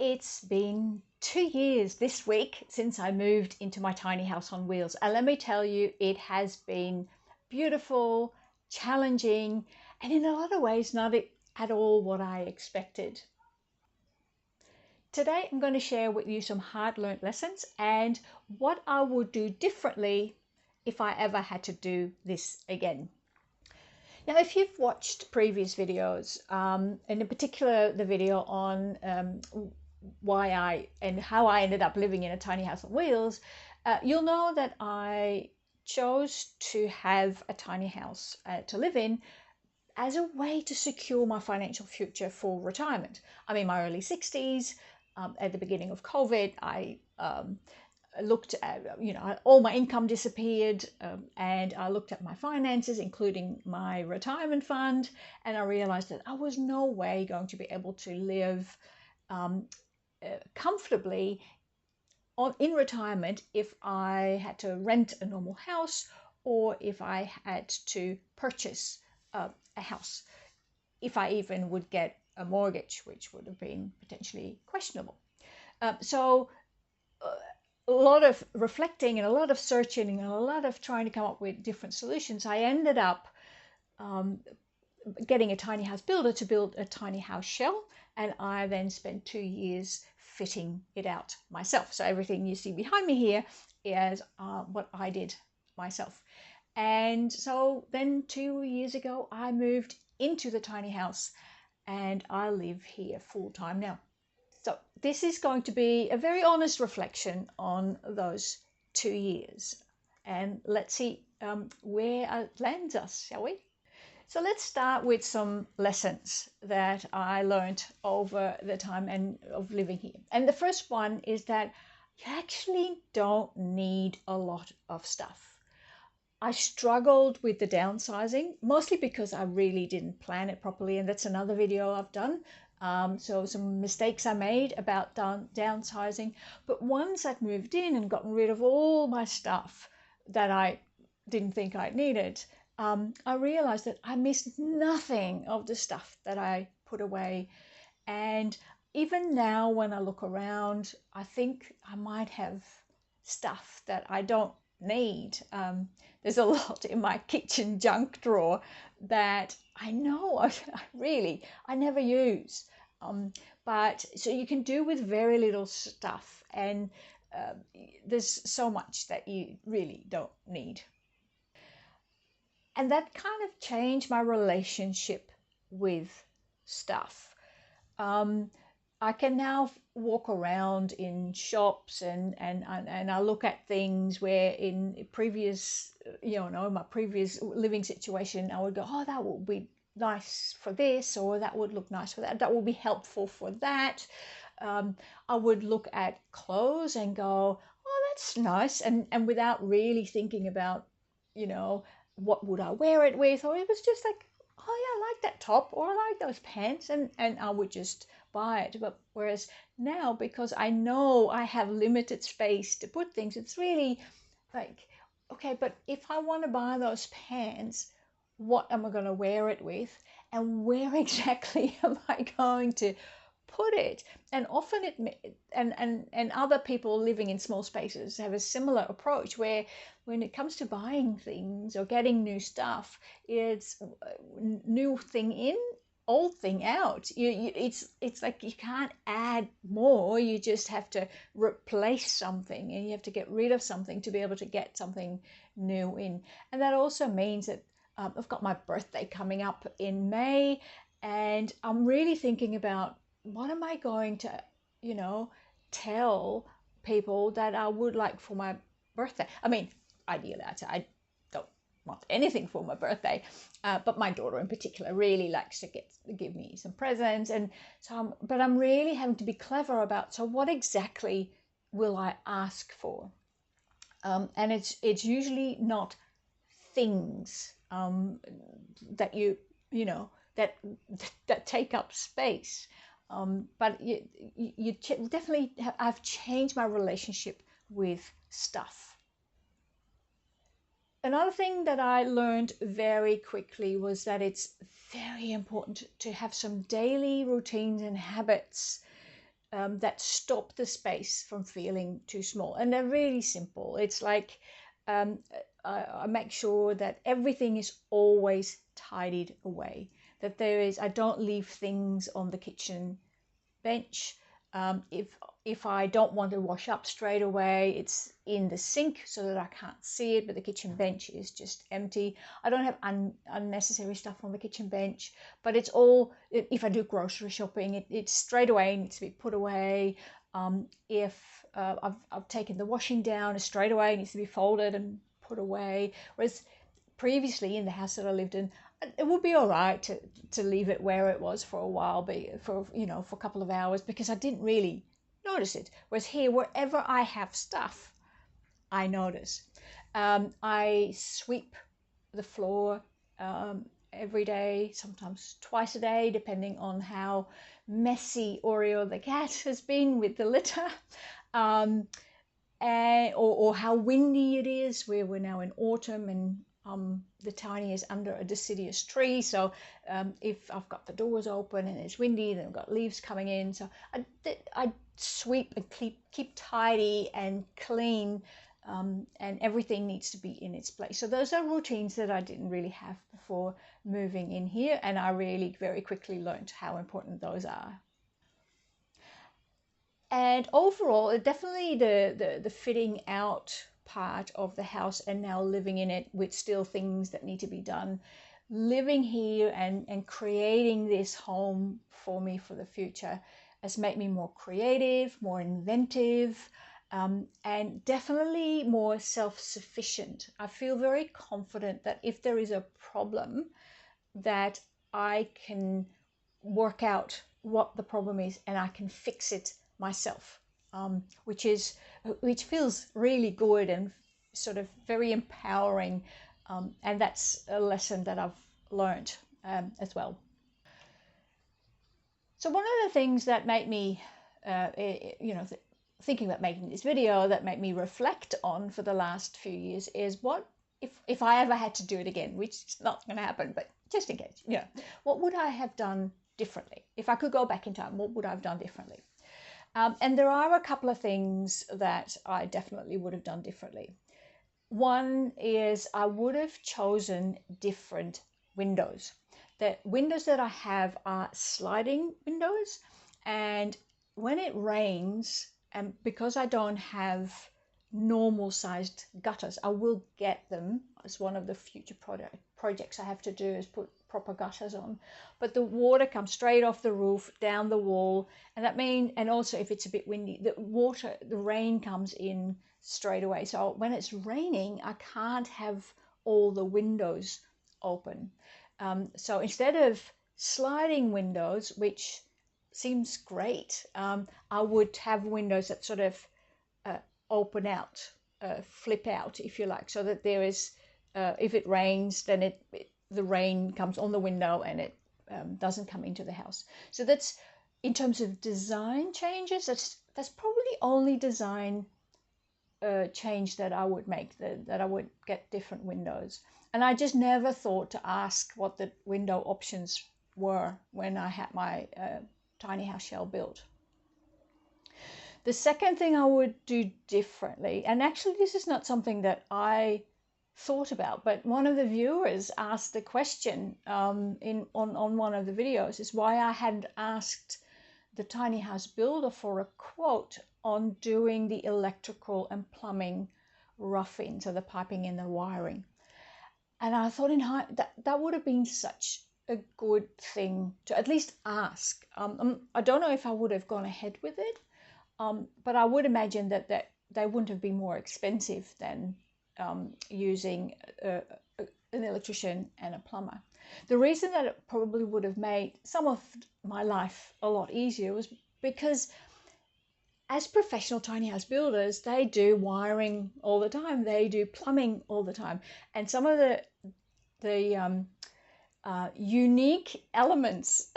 It's been 2 years this week since I moved into my tiny house on wheels. And let me tell you, it has been beautiful, challenging, and in a lot of ways, not at all what I expected. Today, I'm going to share with you some hard-learned lessons and what I would do differently if I ever had to do this again. Now, if you've watched previous videos, and in particular the video on how I ended up living in a tiny house on wheels, you'll know that I chose to have a tiny house to live in as a way to secure my financial future for retirement. I'm in my early 60s. At the beginning of COVID, I looked at, all my income disappeared, and I looked at my finances, including my retirement fund, and I realized that I was no way going to be able to live comfortably in retirement if I had to rent a normal house or if I had to purchase a house, if I even would get a mortgage, which would have been potentially questionable. So a lot of reflecting and a lot of searching and a lot of trying to come up with different solutions, I ended up getting a tiny house builder to build a tiny house shell, and I then spent 2 years fitting it out myself. So everything you see behind me here is what I did myself. And so then 2 years ago, I moved into the tiny house and I live here full time now. So this is going to be a very honest reflection on those 2 years. And let's see where it lands us, shall we? So let's start with some lessons that I learned over the time of living here. And the first one is that you actually don't need a lot of stuff. I struggled with the downsizing, mostly because I really didn't plan it properly. And that's another video I've done. So some mistakes I made about downsizing. But once I'd moved in and gotten rid of all my stuff that I didn't think I needed, I realized that I missed nothing of the stuff that I put away. And even now when I look around, I think I might have stuff that I don't need. There's a lot in my kitchen junk drawer that I know I never use. But so you can do with very little stuff, and there's so much that you really don't need. And that kind of changed my relationship with stuff. I can now walk around in shops and I look at things where in previous, my previous living situation, I would go, oh, that would be nice for this, or that would look nice for that. That would be helpful for that. I would look at clothes and go, oh, that's nice. And without really thinking about, what would I wear it with? Or it was just like, oh yeah, I like that top, or I like those pants, and I would just buy it. But whereas now, because I know I have limited space to put things, it's really like, okay, but if I want to buy those pants, what am I going to wear it with, and where exactly am I going to put it? And often and other people living in small spaces have a similar approach, where when it comes to buying things or getting new stuff, it's new thing in, old thing out. It's like you can't add more. You just have to replace something, and you have to get rid of something to be able to get something new in. And that also means that I've got my birthday coming up in May, and I'm really thinking about what am I going to, tell people that I would like for my birthday. I mean, ideally, I don't want anything for my birthday, but my daughter in particular really likes to give me some presents, and so but I'm really having to be clever about, so what exactly will I ask for? And it's usually not things that that take up space. But definitely, I've changed my relationship with stuff. Another thing that I learned very quickly was that it's very important to have some daily routines and habits that stop the space from feeling too small. And they're really simple. It's like um, I make sure that everything is always tidied away. That I don't leave things on the kitchen bench. If I don't want to wash up straight away, it's in the sink so that I can't see it, but the kitchen bench is just empty. I don't have unnecessary stuff on the kitchen bench, but it's all, if I do grocery shopping, it's straight away needs to be put away. If I've taken the washing down, straight away it needs to be folded and put away. Whereas previously in the house that I lived in, it would be all right to leave it where it was for a while, for a couple of hours, because I didn't really notice it. Whereas here, wherever I have stuff, I notice. I sweep the floor every day, sometimes twice a day, depending on how messy Oreo the cat has been with the litter. Or how windy it is. We're now in autumn, and the tiny is under a deciduous tree. So if I've got the doors open and it's windy, then I've got leaves coming in. So I sweep and keep tidy and clean, and everything needs to be in its place. So those are routines that I didn't really have before moving in here, and I really very quickly learned how important those are. And overall, definitely the fitting out part of the house and now living in it with still things that need to be done. Living here and creating this home for me for the future has made me more creative, more inventive, and definitely more self-sufficient. I feel very confident that if there is a problem, that I can work out what the problem is and I can fix it myself, which feels really good and sort of very empowering, and that's a lesson that I've learned as well. So one of the things that made me, thinking about making this video, that made me reflect on for the last few years is what if I ever had to do it again, which is not going to happen, but just in case, what would I have done differently? If I could go back in time, what would I have done differently? And there are a couple of things that I definitely would have done differently. One is I would have chosen different windows. The windows that I have are sliding windows, and when it rains, and because I don't have normal sized gutters, I will get them as one of the future projects I have to do, is put proper gutters on, but the water comes straight off the roof down the wall, and that means, and also if it's a bit windy, the rain comes in straight away. So when it's raining, I can't have all the windows open. So instead of sliding windows, which seems great, I would have windows that sort of open out, flip out, if you like, so that there is, if it rains, then the rain comes on the window and it doesn't come into the house. So that's, in terms of design changes, that's probably the only design change that I would make, that I would get different windows. And I just never thought to ask what the window options were when I had my tiny house shell built. The second thing I would do differently, and actually this is not something that I thought about, but one of the viewers asked the question on one of the videos, is why I hadn't asked the tiny house builder for a quote on doing the electrical and plumbing roughing, so the piping and the wiring. And I thought that would have been such a good thing to at least ask. I don't know if I would have gone ahead with it, but I would imagine that they wouldn't have been more expensive than using an electrician and a plumber. The reason that it probably would have made some of my life a lot easier was because as professional tiny house builders, they do wiring all the time, they do plumbing all the time, and some of the unique elements,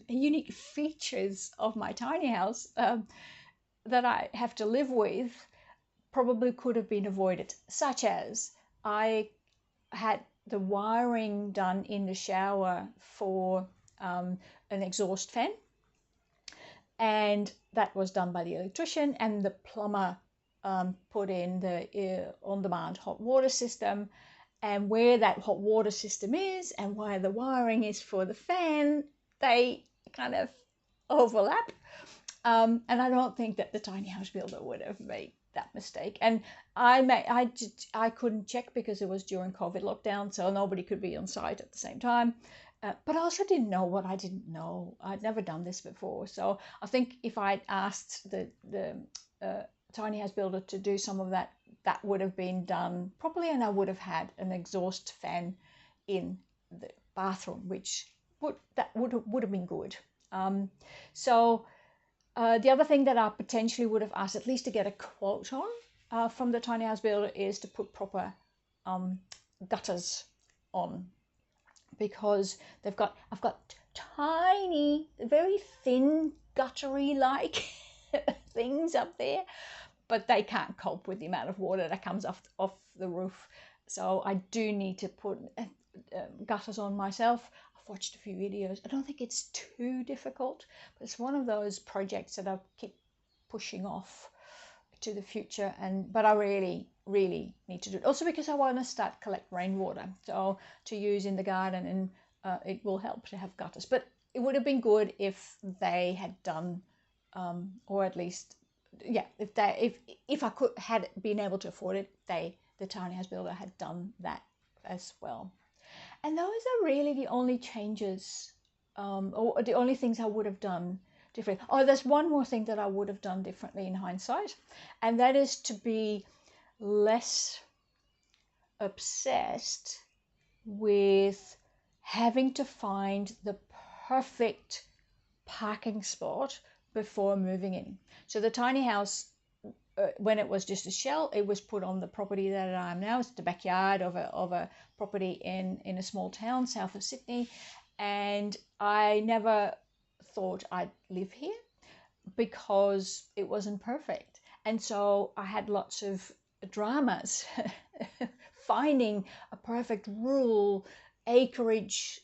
unique features of my tiny house that I have to live with probably could have been avoided, such as I had the wiring done in the shower for an exhaust fan. and that was done by the electrician, and the plumber put in the on-demand hot water system. And where that hot water system is and where the wiring is for the fan, they kind of overlap. And I don't think that the tiny house builder would have made that mistake. And I couldn't check because it was during COVID lockdown, so nobody could be on site at the same time. But I also didn't know what I didn't know. I'd never done this before, so I think if I'd asked the tiny house builder to do some of that, that would have been done properly, and I would have had an exhaust fan in the bathroom, which would have been good. So the other thing that I potentially would have asked, at least to get a quote on from the tiny house builder, is to put proper gutters on, because I've got tiny, very thin guttery like things up there, but they can't cope with the amount of water that comes off the roof. So I do need to put gutters on myself. I've watched a few videos. I don't think it's too difficult, but it's one of those projects that I keep pushing off to the future. But I really need to do it. Also because I want to start collect rainwater, so to use in the garden, and it will help to have gutters. But it would have been good if they had done, or at least, yeah, if I had been able to afford it, the tiny house builder had done that as well. And those are really the only changes, or the only things I would have done differently. Oh, there's one more thing that I would have done differently in hindsight, and that is to be less obsessed with having to find the perfect parking spot before moving in. So the tiny house, when it was just a shell, it was put on the property that I am now. It's the backyard of a property in a small town south of Sydney, and I never thought I'd live here because it wasn't perfect. And so I had lots of dramas finding a perfect rural acreage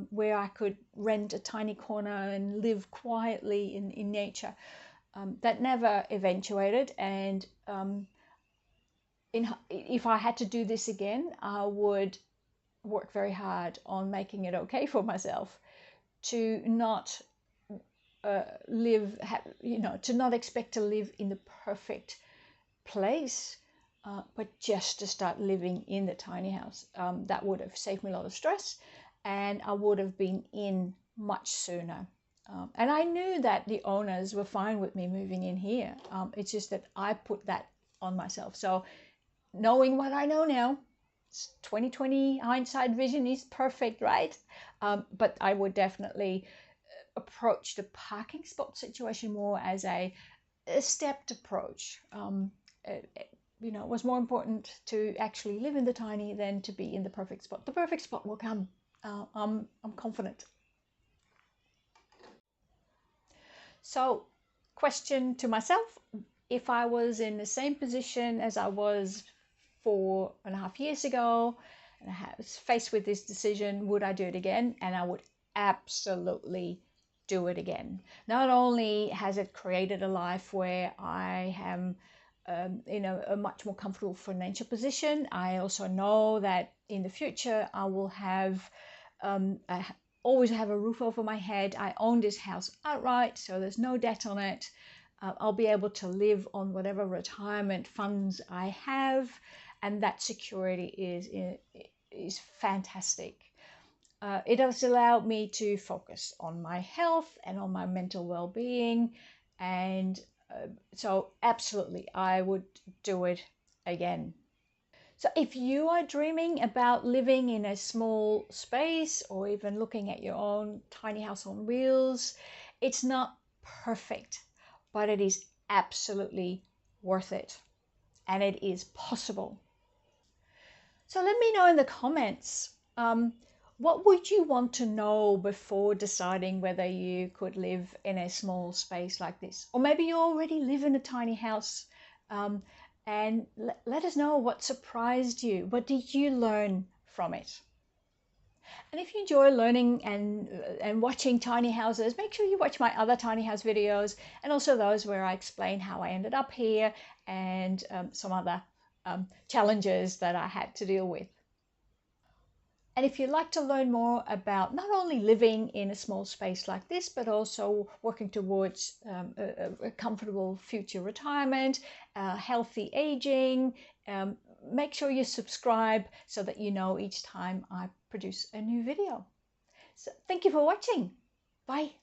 where I could rent a tiny corner and live quietly in nature. That never eventuated, and if I had to do this again, I would work very hard on making it okay for myself to not to not expect to live in the perfect place, but just to start living in the tiny house. That would have saved me a lot of stress, and I would have been in much sooner. And I knew that the owners were fine with me moving in here. It's just that I put that on myself. So knowing what I know now, 2020 hindsight vision is perfect, right? But I would definitely approach the parking spot situation more as a stepped approach. It was more important to actually live in the tiny than to be in the perfect spot. The perfect spot will come. I'm confident. So, question to myself: if I was in the same position as I was 4.5 years ago, and I was faced with this decision, would I do it again? And I would absolutely do it again. Not only has it created a life where I am in a much more comfortable financial position, I also know that in the future I will have always have a roof over my head. I own this house outright, so there's no debt on it. I'll be able to live on whatever retirement funds I have, and that security is fantastic. It has allowed me to focus on my health and on my mental well-being, and so absolutely I would do it again. So if you are dreaming about living in a small space, or even looking at your own tiny house on wheels, it's not perfect, but it is absolutely worth it, and it is possible. So let me know in the comments, what would you want to know before deciding whether you could live in a small space like this? Or maybe you already live in a tiny house, and let us know what surprised you. What did you learn from it? And if you enjoy learning and watching tiny houses, make sure you watch my other tiny house videos, and also those where I explain how I ended up here and some other challenges that I had to deal with. And if you'd like to learn more about not only living in a small space like this, but also working towards a comfortable future retirement, healthy aging, make sure you subscribe so that you know each time I produce a new video. So thank you for watching. Bye.